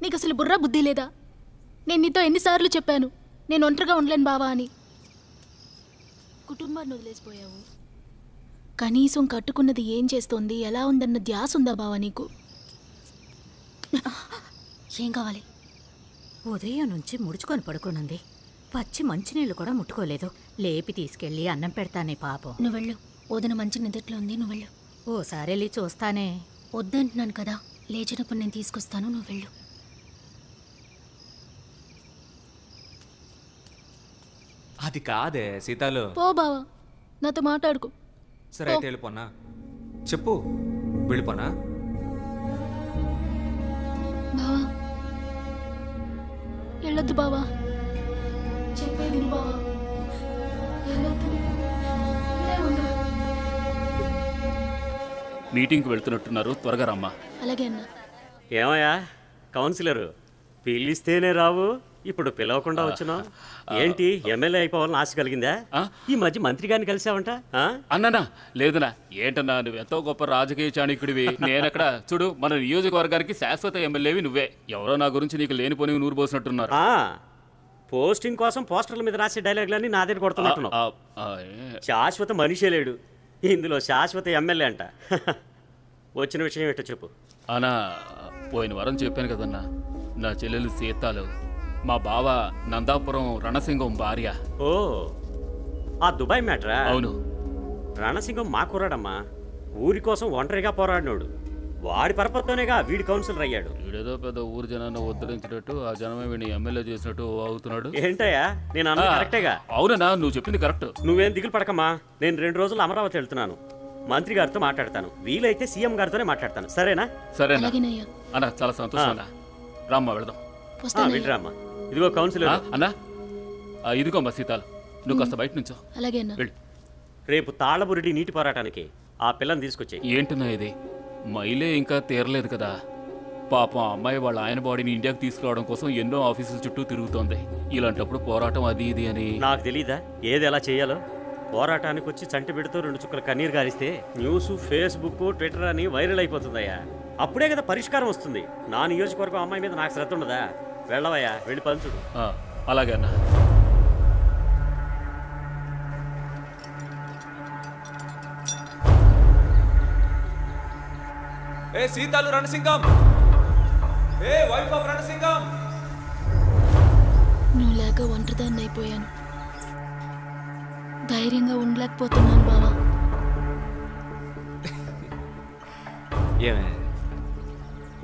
నీకు అసలు బుర్రా బుద్ధి లేదా? నేను నీతో ఎన్నిసార్లు చెప్పాను నేను ఒంటరిగా ఉండలేను బావా అని. కుటుంబాన్ని వదిలేసిపోయావు. కనీసం కట్టుకున్నది ఏం చేస్తోంది, ఎలా ఉందన్న ధ్యాస ఉందా బావా నీకు? ఏం కావాలి? ఉదయం నుంచి ముడుచుకొని పడుకోనుంది. పచ్చి మంచినీళ్ళు కూడా ముట్టుకోలేదు. లేపి తీసుకెళ్ళి అన్నం పెడతానే పాపం. నువ్వు వెళ్ళు. వదిన మంచి నిద్రలో ఉంది, నువ్వు వెళ్ళు. ఓసారి వెళ్ళి చూస్తానే. వద్దంటున్నాను కదా, లేచినప్పుడు నేను తీసుకొస్తాను, నువ్వు వెళ్ళు. అది కాదే సీతాలు. పో బావా, నాతో మాట్లాడుకో. సరే అయితే వెళ్ళిపోనా? చెప్పు, వెళ్ళిపోనా? బావా వెళ్ళొద్దు బావా, చెప్పేది విను బావా. వెళ్ళొద్దు. ఇక్కడే ఉండు. మీటింగ్కి వెళ్తున్నట్టున్నారు, త్వరగా రమ్మా. అలాగే అన్నా. ఏమయ్యా కౌన్సిలరు, పిలిస్తేనే రావు, ఇప్పుడు పిలవకుండా వచ్చినావు ఏంటి? ఎమ్మెల్యే అయిపోవాలని ఆశ కలిగిందా? ఈ మధ్య మంత్రి గారిని కలిసావంట? అన్నానా? లేదునా. ఏంటన్నా, నువ్వు ఎంతో గొప్ప రాజకీయ చాణికుడివి. నేనెక్కడ? చూడు, మన నియోజకవర్గానికి శాశ్వత ఎమ్మెల్యేవి నువ్వే. ఎవరో నా గురించి నీకు లేనిపోని నూరు పోసినట్టున్నారు. పోస్టింగ్ కోసం పోస్టర్ల మీద రాసే డైలాగులన్నీ నా దగ్గర కొడుతున్నట్టున్నావు. శాశ్వత మనిషే లేడు, ఇందులో శాశ్వత ఎమ్మెల్యే అంట. వచ్చిన విషయం ఏంటో చెప్పు. అనా, పోయిన వారం చెప్పాను కదన్నా, నా చెల్లెలు సీతాలు మా బావ నందాపురం రణసింగం భార్య. ఓ, ఆ దుబాయ్ మ్యాటరా? అవును. రణసింగం మా కుర్రాడమ్మా, ఊరి కోసం ఒంటరిగా పోరాడినోడు. వాడి పరపతితోనేగా వీడి కౌన్సిలర్ అయ్యాడు. వీడేదో పెద్ద ఊరు జనాన్ని ఉద్ధరించినట్టు, ఆ జనమే వీడిని ఎమ్మెల్యే చేసినట్టు అవుతున్నాడు. ఏంటయ్యా, నేను అన్నది కరెక్టేగా? అవునన్నా, నువ్వు చెప్పింది కరెక్ట్. నువ్వేం దిగులు పడకమ్మా, నేను 2 రోజులు అమరావతి వెళ్తున్నాను. మంత్రి గారితో మాట్లాడతాను, వీలైతే సీఎం గారితోనే మాట్లాడతాను. సరేనా? సరేనా అలాగేనయ్యా. అన్నా, చాలా సంతోషం. రామ్మా వెళదాం. వెళ్ళరామ్మా. ఇదిగో కౌన్సిలర్. అన్నా, ఇదిగోమ్మా సీతాలు, నువ్వు కాస్త బయట నుంచో. అలాగే అన్నా. వెళ్ళు. రేపు తాళ్లబురిడి నీటి పోరాటానికి ఆ పిల్లని తీసుకొచ్చి. ఏంటన్నా ఇది? మైలే ఇంకా తీరలేదు కదా. పాపం అమ్మాయి వాళ్ళ ఆయన బాడీని ఇండియాకి తీసుకురావడం కోసం ఎన్నో ఆఫీసుల చుట్టూ తిరుగుతోంది. ఇలాంటప్పుడు పోరాటం అది ఇది అని నాకు తెలీదా ఏది ఎలా చేయాలో? పోరాటానికి వచ్చి చంటి పెడుతూ 2 చుక్కల కన్నీరు గారిస్తే న్యూస్, ఫేస్బుక్, ట్విట్టర్ అని వైరల్ అయిపోతుందయ్యా. అప్పుడే కదా పరిష్కారం వస్తుంది. నా నియోజకవర్గం అమ్మాయి మీద నాకు శ్రద్ధ ఉండదా? వెళ్ళవయ్యా, వెళ్ళి పంచుడు. అలాగే అన్నా. ఏ సీతాలు రణసింగం, ఏ వైఫ్ ఆఫ్ రణసింగం. నువ్వు లేక ఒంటరిదాన్ని అయిపోయాను. ధైర్యంగా ఉండలేకపోతున్నాను బావా. ఏమే,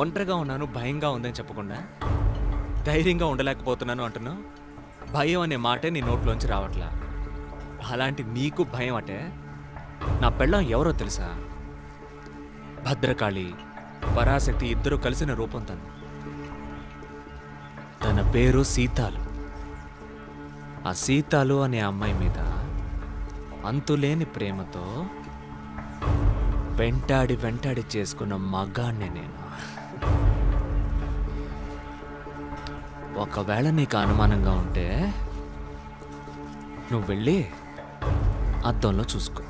ఒంటరిగా ఉన్నాను, భయంగా ఉందని చెప్పకుండా ధైర్యంగా ఉండలేకపోతున్నాను అంటున్నావు. భయం అనే మాటే నీ నోట్లోంచి రావట్లా. అలాంటి నీకు భయం అంటే నా పెళ్ళం ఎవరో తెలుసా? భద్రకాళి, పరాశక్తి ఇద్దరు కలిసిన రూపం తను. తన పేరు సీతాలు. ఆ సీతాలు అనే అమ్మాయి మీద అంతులేని ప్రేమతో వెంటాడి వెంటాడి చేసుకున్న మగాణ్ణి నేను. ఒకవేళ నీకు అనుమానంగా ఉంటే నువ్వు వెళ్ళి అద్దంలో చూసుకో.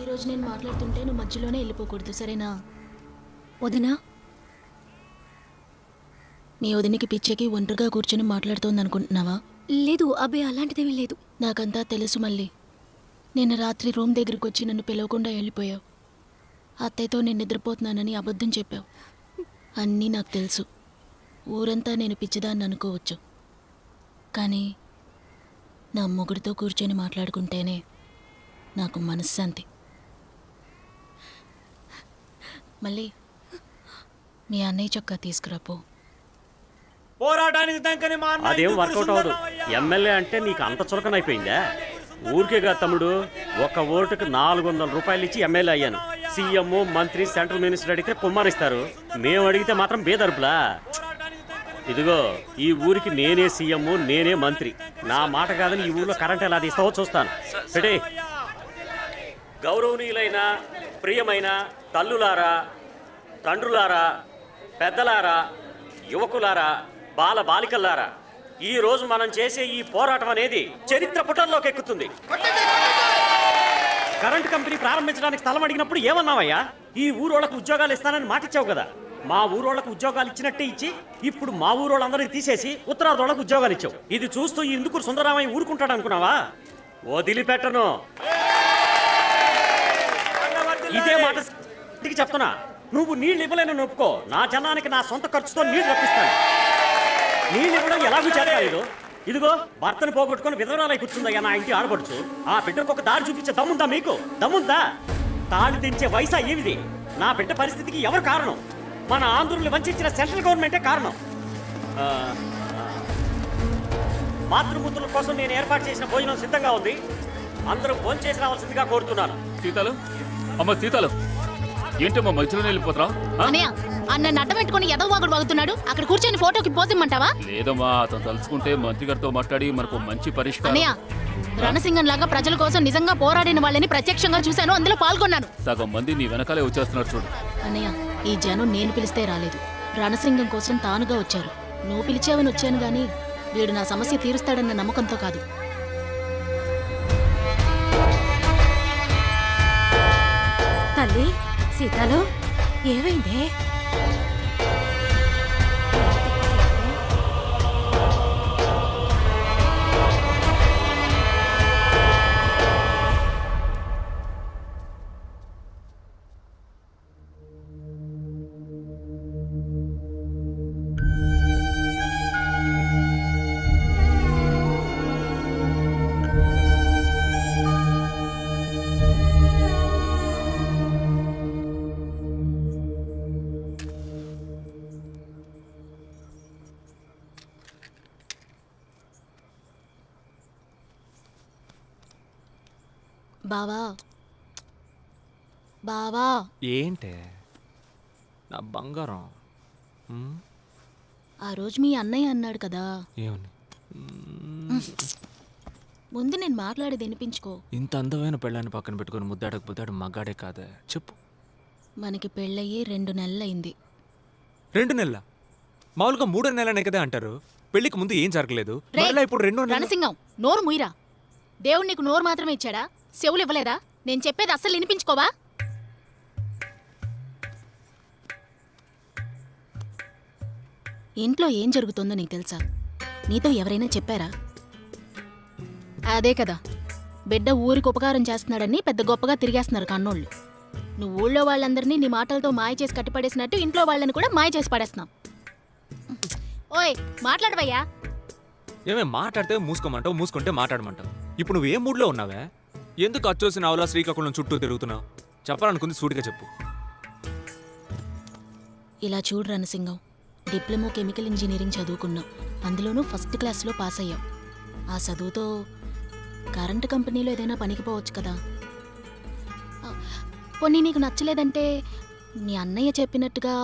ఈరోజు నేను మాట్లాడుతుంటే నువ్వు మధ్యలోనే వెళ్ళిపోకూడదు, సరేనా? వదినా, మీ వదినికి పిచ్చెకి ఒంటరిగా కూర్చొని మాట్లాడుతోంది అనుకుంటున్నావా? లేదు అబ్బే, అలాంటిదేమీ లేదు. నాకంతా తెలుసు. మళ్ళీ నిన్న రాత్రి రూమ్ దగ్గరికి వచ్చి నన్ను పిలవకుండా వెళ్ళిపోయావు. అత్తయ్యతో నేను నిద్రపోతున్నానని అబద్ధం చెప్పావు. అన్నీ నాకు తెలుసు. ఊరంతా నేను పిచ్చిదాన్ని అనుకోవచ్చు, కానీ నా మొగుడితో కూర్చొని మాట్లాడుకుంటేనే నాకు మనశ్శాంతి. మళ్ళీ మీ అన్నయ్య చొక్కా తీసుకురాపో. అదేం వర్కౌట్ అవ్వదు. ఎమ్మెల్యే అంటే నీకు అంత చులకనైపోయిందా? ఊరికేగా తమ్ముడు, 1 ఓటుకు 400 రూపాయలు ఇచ్చి ఎమ్మెల్యే అయ్యాను. సీఎం, మంత్రి, సెంట్రల్ మినిస్టర్ అడిగితే కుమ్మరిస్తారు. మేము అడిగితే మాత్రం బేదరుపులా. ఇదిగో, ఈ ఊరికి నేనే సీఎం, నేనే మంత్రి. నా మాట కాదని ఈ ఊర్లో కరెంట్ ఎలా తీస్తావో చూస్తాను. పెడే. గౌరవనీయులైన ప్రియమైన తల్లులారా, తండ్రులారా, పెద్దలారా, యువకులారా, బాల బాలికల్లారా, ఈ రోజు మనం చేసే ఈ పోరాటం అనేది చరిత్ర పుటల్లోకి ఎక్కుతుంది. కరెంట్ కంపెనీ ప్రారంభించడానికి స్థలం అడిగినప్పుడు ఏమన్నావయ్యా? ఈ ఊరోళ్ళకు ఉద్యోగాలు ఇస్తానని మాటిచ్చావు కదా. మా ఊరోళ్ళకు ఉద్యోగాలు ఇచ్చినట్టే ఇచ్చి ఇప్పుడు మా ఊరోళ్ళందరినీ తీసేసి ఉత్తరాదోళ్ళకు ఉద్యోగాలు ఇచ్చావు. ఇది చూస్తూ ఈ ఇందుకు సుందరామయ్య ఊరుకుంటాడు అనుకున్నావా? వదిలిపెట్టను. ఇదే మాట చెప్తున్నా. నువ్వు నీళ్ళు ఇవ్వలేని ఒప్పుకో, నా జనానికి నా సొంత ఖర్చుతో నీళ్లు రప్పిస్తాను. నీళ్ళు ఇవ్వడం ఎలాగూ చేతలేదు. ఇదిగో భర్తను పోగొట్టుకొని విధవరాలై కూర్చుందయ్యా నా ఇంటి ఆడపడుచు. ఆ బిడ్డకు ఒక దారి చూపించే దమ్ముందా మీకు? దమ్ముందా? తాళి దించే వయసా ఏమిది? నా బిడ్డ పరిస్థితికి ఎవరు కారణం? మన ఆంధ్రుల్ని వంచిన సెంట్రల్ గవర్నమెంటే కారణం. మాతృమూర్తుల కోసం నేను ఏర్పాటు చేసిన భోజనం సిద్ధంగా ఉంది. అందరూ భోజనం చేసి రావాల్సిందిగా కోరుతున్నాను. సీతాలు, అమ్మ సీతాలు, ఏంటమ్మా మధ్యలో వెళ్ళిపోతారా? అన్నయ్య అన్న నడ్డ పెట్టుకుని ఎదో వాగుడు వాగుతున్నాడు. అక్కడ కూర్చొని ఫోటోకి పోసిమ్మంటావా? లేదమ్మా, అతను తలుచుకుంటే మంత్రి గారితో మాట్లాడి మనకు మంచి పరిష్కారం. అన్నయ్య రణసింగం లాగా ప్రజల కోసం నిజంగా పోరాడిన వాళ్ళని ప్రత్యక్షంగా చూశాను, అందులో పాల్గొన్నాను. సగం మంది నీ వెనకాలే వచ్చేస్తున్నారు చూడు. అన్నయ్య ఈ జనం నేను పిలిస్తే రాలేదు, రణసింగం కోసం తానుగా వచ్చారు. నువ్వు పిలిచావని వచ్చాను గాని వీడు నా సమస్య తీరుస్తాడన్న నమ్మకంతో కాదు. తల్లి సీతాలు, ఏమైందే? బావా బావా, ఏంటే నా బంగారం? ఆ రోజు మీ అన్నయ్య అన్నాడు కదా, ఏమని? ముందు నేను మాట్లాడేది వినిపించుకో. ఇంత అందమైన పెళ్ళాన్ని పక్కన పెట్టుకుని ముద్దాడకు ముద్దాడు మగాడే కాదే. చెప్పు. మనకి పెళ్ళయ్యి 2 నెలలైంది. 2 నెలల? మామూలుగా 3 నెలలనే కదా అంటారు. పెళ్లికి ముందు ఏం జరగలేదు, మళ్ళీ ఇప్పుడు 2 నెలలు. రణసింగం నోరు ముయిరా. దేవుడు నీకు నోరు మాత్రమే ఇచ్చాడా? చెవులు ఇవ్వలేదా? నేను చెప్పేది అస్సలు వినిపించుకోవా? ఇంట్లో ఏం జరుగుతుందో నీకు తెలుసా? నీతో ఎవరైనా చెప్పారా? అదే కదా, బిడ్డ ఊరికి ఉపకారం చేస్తున్నాడని పెద్ద గొప్పగా తిరిగేస్తున్నారు కన్నోళ్ళు. నువ్వు ఊళ్ళో వాళ్ళందరినీ నీ మాటలతో మాయ చేసి కట్టిపడేసినట్టు ఇంట్లో వాళ్ళని కూడా మాయ చేసి పడేస్తున్నావు. ఓయ్ మాట్లాడవయ్యా. ఏమే మాట్లాడితే మూసుకోమంటావు, మూసుకుంటే మాట్లాడమంటావు. ఇప్పుడు నువ్వు ఏ మూడ్లో ఉన్నావే? ఎందుకు అచ్చోసిన ఆవులా శ్రీకాకుళం చుట్టూ తిరుగుతున్నావు? చెప్పాలనుకుంది సూటిగా చెప్పు. ఇలా చూడు రణసింగం, డిప్లొమా కెమికల్ ఇంజనీరింగ్ చదువుకున్నావు, అందులోనూ ఫస్ట్ క్లాస్లో పాస్ అయ్యావు. ఆ చదువుతో కరెంటు కంపెనీలో ఏదైనా పనికి పోవచ్చు కదా. పోనీ నీకు నచ్చలేదంటే నీ అన్నయ్య చెప్పినట్టుగా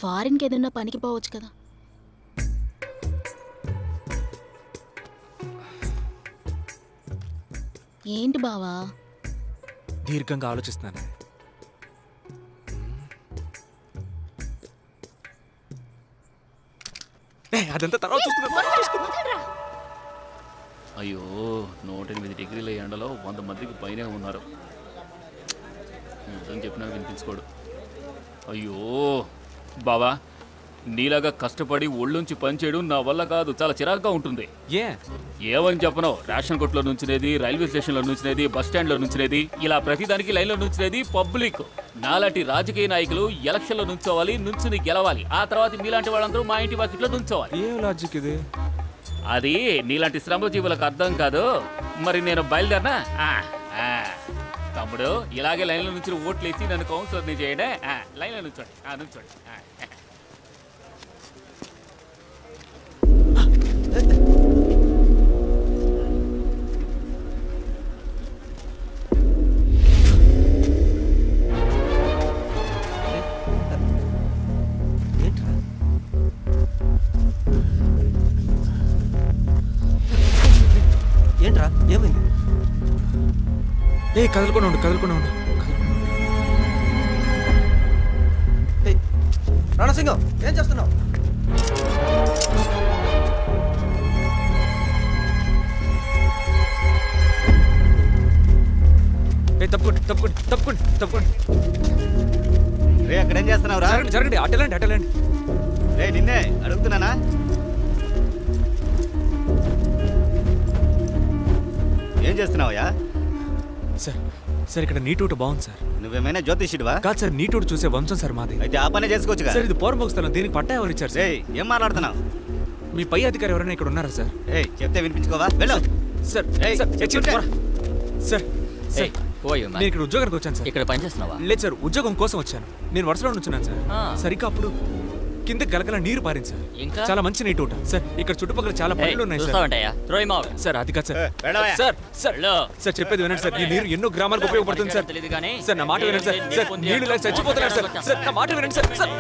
ఫారిన్కి ఏదైనా పనికి పోవచ్చు కదా. ఏంటి బావా? దీర్ఘంగా ఆలోచిస్తున్నానే. అదంతా తర్వాత చూసుకుందాం. అయ్యో, 108 డిగ్రీల ఎండలో 100 మందికి పైనే ఉన్నారు. మొత్తం చెప్పినా వినిపించుకోడు. అయ్యో బావా, నీలాగా కష్టపడి ఒళ్ళుంచి పనిచేయడం నా వల్ల కాదు, చాలా చిరాగ్గా ఉంటుంది. ఏమని చెప్పను, రేషన్ కొట్లో నుంచినేది, రైల్వే స్టేషన్లో నుంచినేది, బస్ స్టాండ్లో నుంచినేది, ఇలా ప్రతిదానికి లైన్లో నుంచినేది పబ్లిక్. నాలాంటి రాజకీయ నాయకులు ఎలక్షన్లో నుంచోవాలి, నుంచుని గెలవాలి. ఆ తర్వాత మీలాంటి వాళ్ళందరూ మా ఇంటి వాకిట్లో నుంచోవాలి. ఏం లాజిక్ ఇది? అది నీలాంటి శ్రమజీవులకు అర్థం కాదు. మరి నేను బయలుదేరినా? తమ్ముడు, ఇలాగే లైన్లో నుంచి ఓట్లు వేసి నన్ను కౌన్సిలర్ని చేయడే. లైన్లో నుంచోండి, నుంచోండి. ఏంట్రా ఏమైంది? ఏ కదలకుండా ఉండు, కదలకుండా ఉండు. రణసింగం ఏం చేస్తున్నావు? ఏ తప్పుకోండి, తప్పుకోండి, తప్పుకోండి, తప్పుకోండి. రే అక్కడేం చేస్తున్నావురా? జరగండి జరగండి, అటెలండి అటెలండి. రే నిన్నే అడుగుతున్నానా? ఏం చేస్తున్నావయ్యా? సార్ సార్ ఇక్కడ నీటూట బాగుంది సార్. నువ్వేమైనా జ్యోతిష్యుడివా? కాదు సార్, నీటూట చూసే వంశం సార్ మాది. అయితే ఆ పనే చేసుకోవచ్చుగా. సార్ ఇది పూర్వభోగ స్థలం, దీనికి పట్టా ఎవరు ఇచ్చారు రే సార్? ఏం మాట్లాడుతున్నావు? మీ పై అధికారి ఎవరైనా ఇక్కడ ఉన్నారా సార్? ఏ చెప్తే వినిపించుకోవా? వెళ్ళు. సార్ ఏయ్, సార్, చెప్తుంటే. సార్ సార్ నేను ఇక్కడ ఉద్యోగానికి వచ్చాను సార్. ఇక్కడ పని చేస్తున్నావా? లేదు సార్, ఉద్యోగం కోసం వచ్చాను. నేను వరుసలో నుంచున్నాను సార్. సరిగ్గా అప్పుడు కింద గలగల నీరు పారింది సార్. ఇంకా? చాలా మంచి నీటి ఊట సార్. ఇక్కడ చుట్టుపక్కల చాలా పనులు ఉన్నాయి సార్. చూస్తావంటయ్యా, త్రో హిమ్ అవుట్. సార్ అది కాదు సార్. వెళ్ళవయ్యా. సార్ సార్ వెళ్ళు. సార్ చెప్పేది వినండి సార్. ఈ నీరు ఎన్నో గ్రామాలకు ఉపయోగపడుతుంది సార్. తెలియదు కానీ సార్ నా మాట వినండి సార్. సార్ నీళ్లు లేక చచ్చిపోతున్నారు సార్. సార్ నా మాట వినండి సార్. సార్